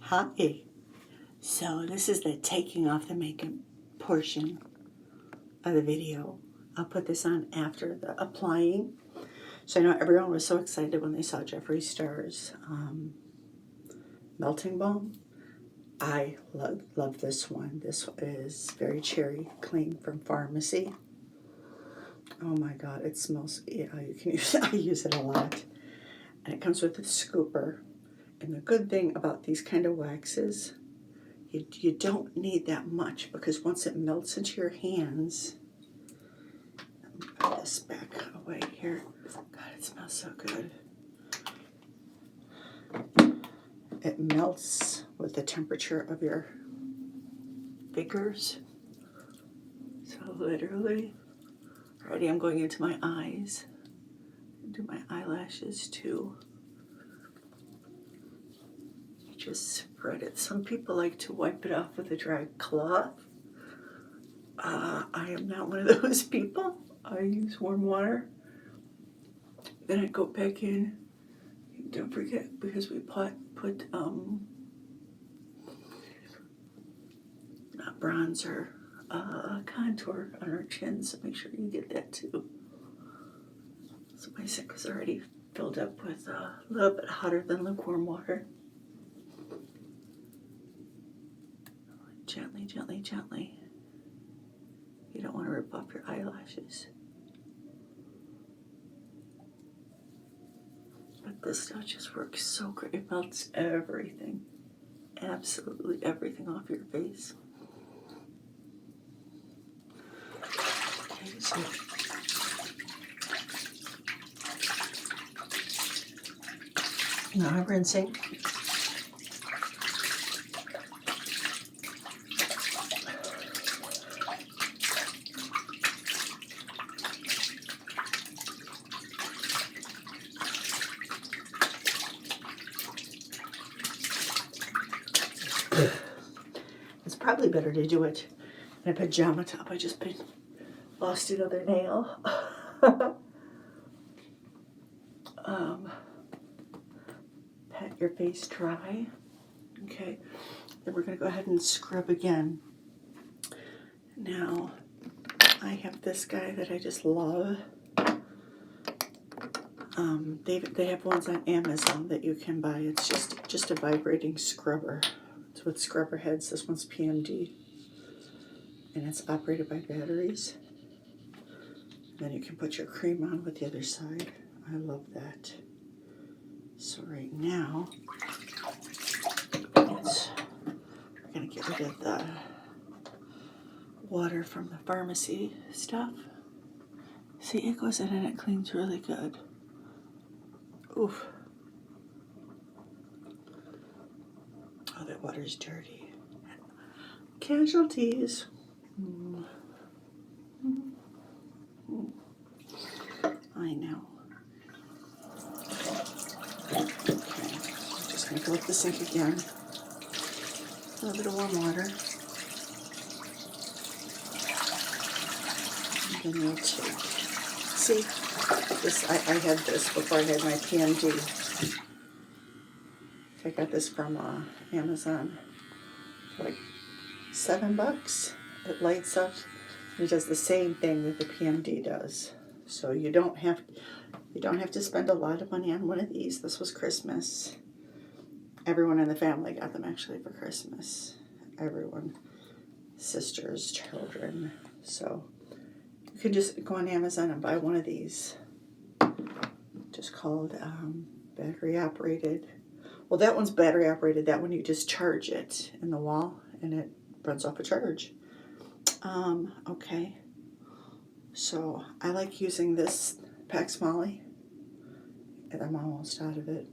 Hi. So this is the taking off the makeup portion of the video. I'll put this on after the applying. So I know everyone was so excited when they saw Jeffree Star's melting balm. I love this one. This is very cherry clean from Pharmacy. Oh my God, it smells, yeah, you can use it. I use it a lot. And it comes with a scooper. And the good thing about these kind of waxes, you don't need that much, because once it melts into your hands, let me put this back away here. God, it smells so good. It melts with the temperature of your fingers. So literally, already I'm going into my eyes. Do my eyelashes too. You just spread it. Some people like to wipe it off with a dry cloth. I am not one of those people. I use warm water. Then I go back in. Don't forget, because we put not bronzer, contour on our chins. So make sure you get that too. So my sink was already filled up with a little bit hotter than lukewarm water. Gently, gently, gently. You don't want to rip off your eyelashes. But this stuff just works so great. It melts everything. Absolutely everything off your face. Okay, so now I'm rinsing. It's probably better to do it in a pajama top. I just lost another nail. Pat your face dry. Okay, then we're going to go ahead and scrub again. Now, I have this guy that I just love. They have ones on Amazon that you can buy. It's just a vibrating scrubber. It's with scrubber heads. This one's PMD, and it's operated by batteries. Then you can put your cream on with the other side. I love that. So right now, we're gonna get rid of the water from the Pharmacy stuff. See, it goes in and it cleans really good. Oof. Oh, that water's dirty. Casualties. I know. Okay, just gonna fill up the sink again. A little bit of warm water. And then you'll take. See, this I had this before I had my PMD. I got this from Amazon for like $7. It lights up. It does the same thing that the PMD does. So you don't have to spend a lot of money on one of these. This was Christmas. Everyone in the family got them actually for Christmas. Everyone, sisters, children. So you can just go on Amazon and buy one of these. Just called battery operated. Well, that one's battery operated. That one you just charge it in the wall and it runs off a charge. Okay. So I like using this Pax Molly, and I'm almost out of it.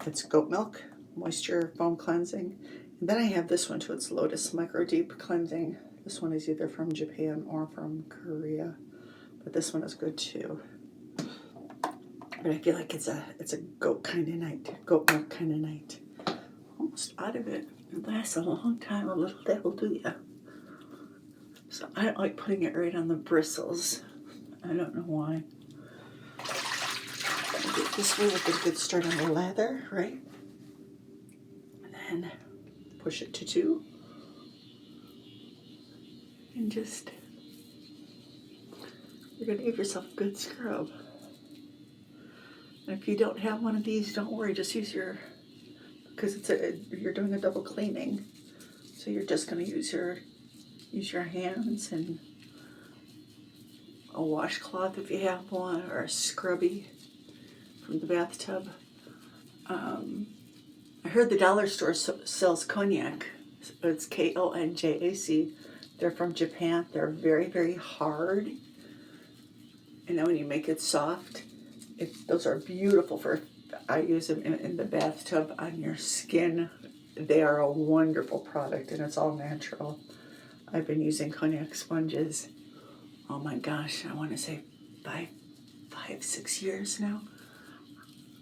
It's goat milk, moisture foam cleansing. And then I have this one too. It's Lotus Micro Deep Cleansing. This one is either from Japan or from Korea, but this one is good too. But I feel like it's a goat kind of night, goat milk kind of night. Almost out of it. It lasts a long time. A little that'll do ya. So I don't like putting it right on the bristles. I don't know why. Do it this way, we'll get a good start on the lather, right? And then push it to 2. And just, you're going to give yourself a good scrub. And if you don't have one of these, don't worry, just use your, because you're doing a double cleaning. So you're just going to use your hands and a washcloth if you have one, or a scrubby from the bathtub. I heard the dollar store sells cognac. It's Konjac. They're from Japan. They're very, very hard. And then when you make it soft, those are beautiful I use them in the bathtub on your skin. They are a wonderful product, and it's all natural. I've been using cognac sponges, oh my gosh, I want to say 6 years now.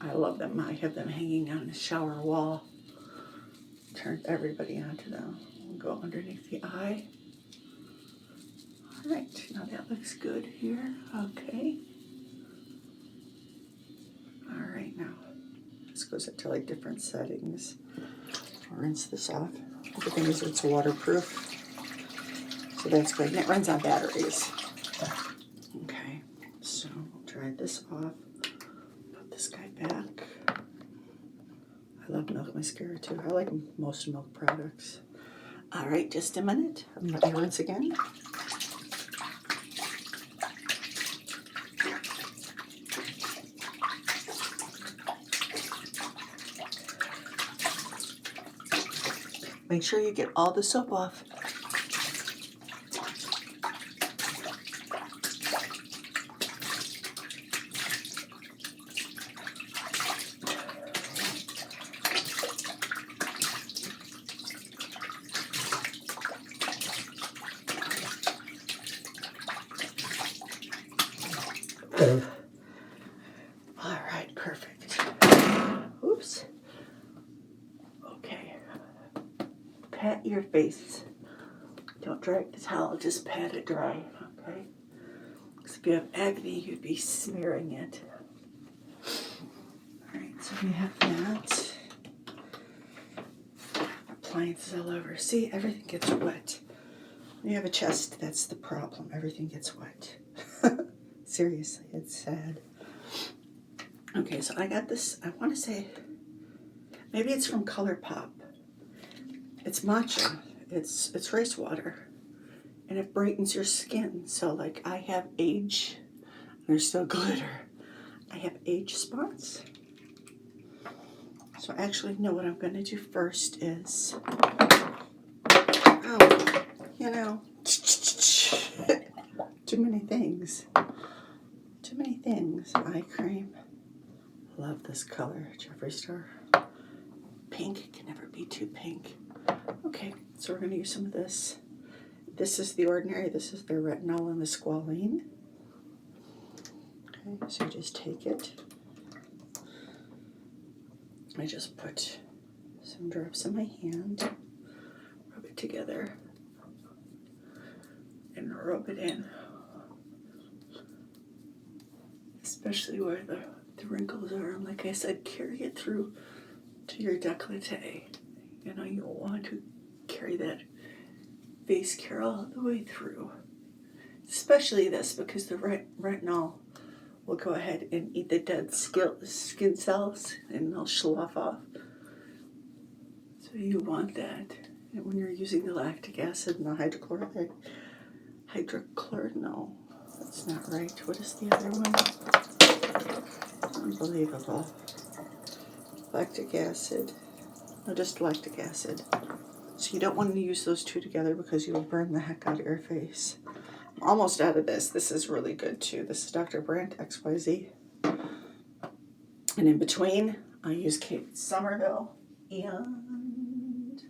I love them. I have them hanging on the shower wall. Turned everybody onto them. We'll go underneath the eye. All right, now that looks good here. Okay. All right, now this goes into like different settings. I'll rinse this off. The thing is, it's waterproof, so that's great. And it runs on batteries. Okay, so we'll dry this off. Put this guy back. I love milk mascara too. I like most milk products. All right, just a minute. I'm going to rinse again. Make sure you get all the soap off. All right, perfect. Oops. Okay. Pat your face. Don't drag the towel, just pat it dry, okay? Because if you have acne, you'd be smearing it. All right, so we have that. Appliances all over. See, everything gets wet. When you have a chest, that's the problem. Everything gets wet. Seriously, it's sad. Okay, so I got this, I want to say, maybe it's from ColourPop. It's matcha. It's rice water. And it brightens your skin. So like I have age, there's still glitter. I have age spots. So actually, no, what I'm going to do first is, oh, you know, too many things. Too many things. Eye cream. Love this color, Jeffree Star. Pink can never be too pink. Okay, so we're going to use some of this. This is the Ordinary. This is the retinol and the squalene. Okay, so you just take it. I just put some drops in my hand, rub it together, and rub it in. Especially where the wrinkles are. And like I said, carry it through to your décolleté. You know, you'll want to carry that face care all the way through. Especially this, because the retinol will go ahead and eat the dead skin cells and they'll slough off. So you want that. And when you're using the lactic acid and the hydrochloric, no, that's not right. What is the other one? Unbelievable. Lactic acid. No, just lactic acid. So you don't want to use those two together because you will burn the heck out of your face. I'm almost out of this. This is really good too. This is Dr. Brandt XYZ. And in between, I use Kate Somerville. And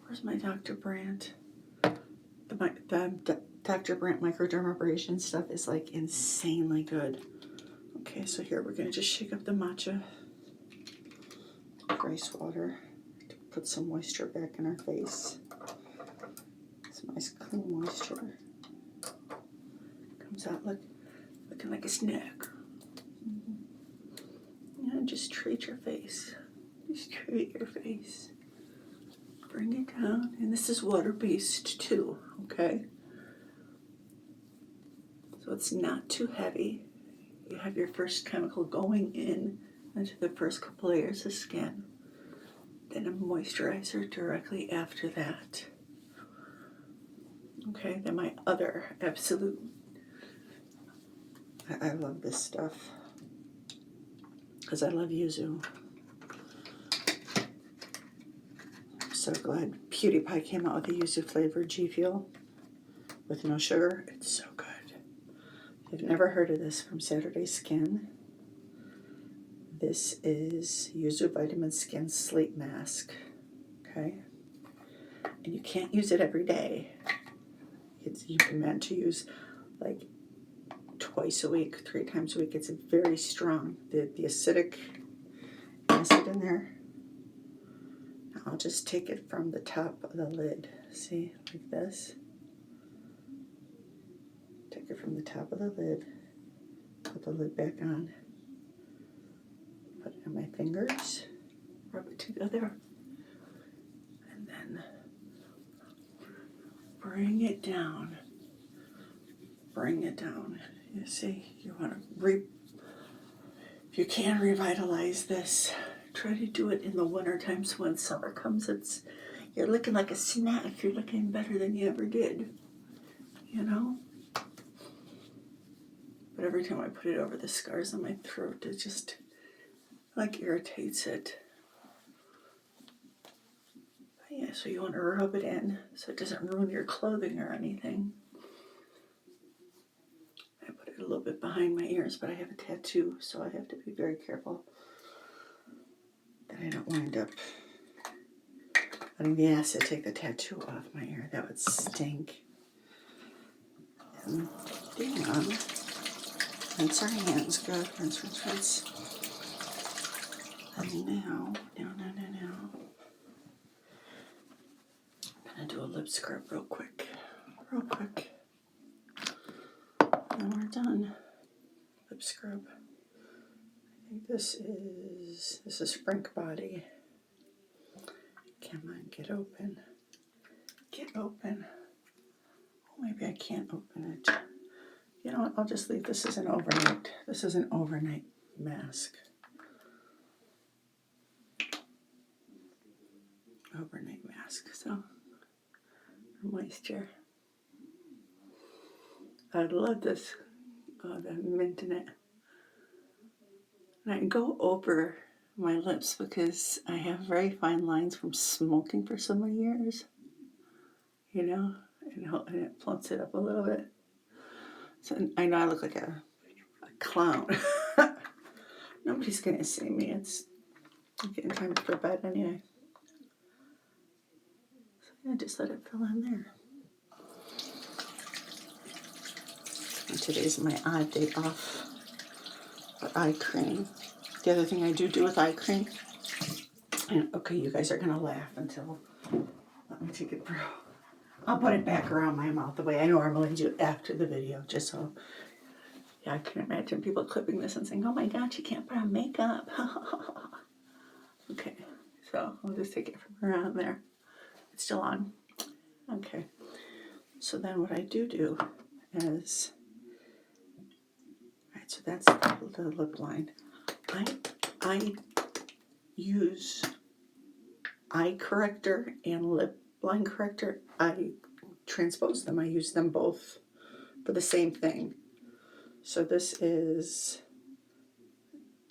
where's my Dr. Brandt? The Dr. Brandt microdermabrasion stuff is like insanely good. Okay, so here we're going to just shake up the matcha rice water to put some moisture back in our face. Some nice clean moisture. Comes out looking like a snack. Yeah, just treat your face. Just treat your face. down. And this is water-based too, okay? So it's not too heavy. You have your first chemical going in into the first couple layers of skin. Then a moisturizer directly after that. Okay, then my other absolute, I love this stuff because I love yuzu. I'm so glad PewDiePie came out with a yuzu flavored G Fuel with no sugar. It's so good. If you've never heard of this from Saturday Skin, this is yuzu vitamin skin sleep mask. Okay, and you can't use it every day. You're meant to use like twice a week, 3 times a week. It's very strong. The acidic acid in there. Now I'll just take it from the top of the lid. See, like this. Take it from the top of the lid. Put the lid back on. Put it on my fingers. Rub it together. And then bring it down. Bring it down. You see, you want to if you can revitalize this, try to do it in the winter time, so when summer comes, you're looking like a snack. You're looking better than you ever did, you know? But every time I put it over the scars on my throat, it just like irritates it. But yeah, so you want to rub it in so it doesn't ruin your clothing or anything. I put it a little bit behind my ears, but I have a tattoo, so I have to be very careful that I don't wind up letting the acid take the tattoo off my ear. That would stink. And down. Rinse our hands good. Rinse, rinse, rinse. And now. I'm going to do a lip scrub real quick. And we're done. Lip scrub. I think this is Frank Body. Come on, get open. Get open. Oh, maybe I can't open it. You know what? I'll just leave this as an overnight. This is an overnight mask. Overnight mask. So, moisture. I love this. Oh, the mint in it. And I go over my lips because I have very fine lines from smoking for so many years. You know? And it plumps it up a little bit. So I know I look like a clown. Nobody's going to see me. It's getting time for bed anyway. So yeah, just let it fill in there. And today's my odd day off for eye cream. The other thing I do with eye cream, and okay, you guys are going to laugh until, let me take it through. I'll put it back around my mouth the way I normally do after the video, just so, yeah, I can imagine people clipping this and saying, oh my God, you can't put on makeup. Okay, so I'll just take it from around there. It's still on. Okay, so then what I do is, all right, so that's the lip line. I use eye corrector and lip line corrector. I transpose them. I use them both for the same thing. So this is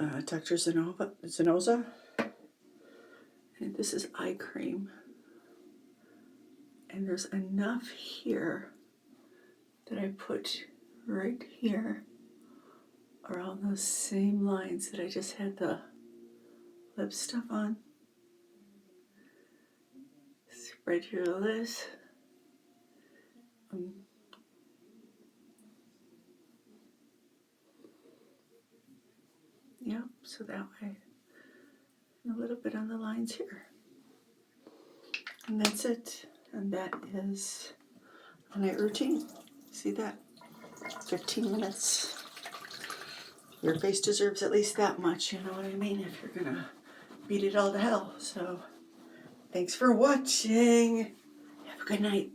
Dr. Zenoza. And this is eye cream. And there's enough here that I put right here around those same lines that I just had the lip stuff on. Spread your lips. Yep, so that way. And a little bit on the lines here. And that's it. And that is a night routine. See that? 15 minutes. Your face deserves at least that much, you know what I mean? If you're gonna beat it all to hell. So Thanks for watching. Have a good night.